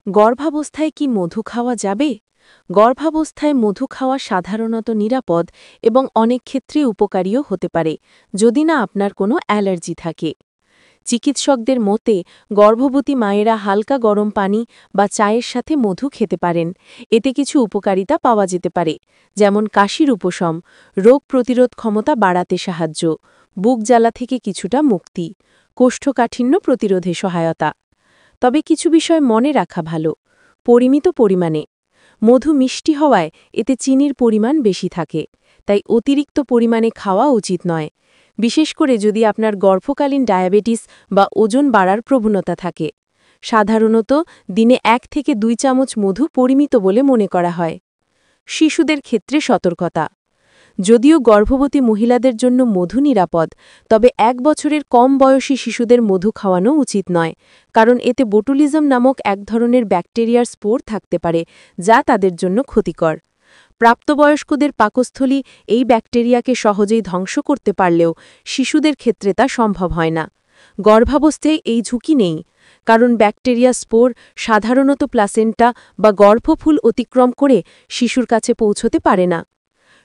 গর্ভাবস্থায় কি মধু খাওয়া যাবে? গর্ভাবস্থায় মধু খাওয়া সাধারণত নিরাপদ এবং অনেক ক্ষেত্রে উপকারীও হতে পারে, যদি না আপনার কোনো অ্যালার্জি থাকে। চিকিৎসকদের মতে গর্ভবতী মায়েরা হালকা গরম পানি বা চায়ের সাথে মধু খেতে পারেন। এতে কিছু উপকারিতা পাওয়া যেতে পারে, যেমন কাশির উপশম, রোগ প্রতিরোধ ক্ষমতা বাড়াতে সাহায্য, বুক জ্বালা থেকে কিছুটা মুক্তি, কোষ্ঠকাঠিন্য প্রতিরোধে সহায়তা। তবে কিছু বিষয় মনে রাখা ভালো। পরিমিত পরিমাণে। মধু মিষ্টি হওয়ায় এতে চিনির পরিমাণ বেশি থাকে, তাই অতিরিক্ত পরিমাণে খাওয়া উচিত নয়, বিশেষ করে যদি আপনার গর্ভকালীন ডায়াবেটিস বা ওজন বাড়ার প্রবণতা থাকে। সাধারণত দিনে 1 থেকে 2 চামচ মধু পরিমিত বলে মনে করা হয়। শিশুদের ক্ষেত্রে সতর্কতা। যদিও গর্ভবতী মহিলাদের জন্য মধু নিরাপদ, তবে 1 বছরের কম বয়সী শিশুদের মধু খাওয়ানো উচিত নয়, কারণ এতে বোটুলিজম নামক এক ধরনের ব্যাকটেরিয়ার স্পোর থাকতে পারে, যা তাদের জন্য ক্ষতিকর। প্রাপ্তবয়স্কদের পাকস্থলী এই ব্যাকটেরিয়াকে সহজেই ধ্বংস করতে পারলেও শিশুদের ক্ষেত্রে তা সম্ভব হয় না। গর্ভাবস্থায় এই ঝুঁকি নেই, কারণ ব্যাকটেরিয়া স্পোর সাধারণত প্লাসেন্টা বা গর্ভফুল অতিক্রম করে শিশুর কাছে পৌঁছতে পারে না।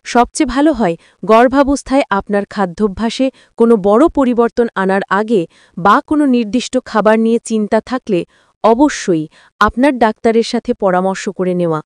সবচেয়ে ভালো হয় গর্ভাবস্থায় আপনার খাদ্যাভ্যাসে কোনো বড় পরিবর্তন আনার আগে বা কোনো নির্দিষ্ট খাবার নিয়ে চিন্তা থাকলে অবশ্যই আপনার ডাক্তারের সাথে পরামর্শ করে নেওয়া।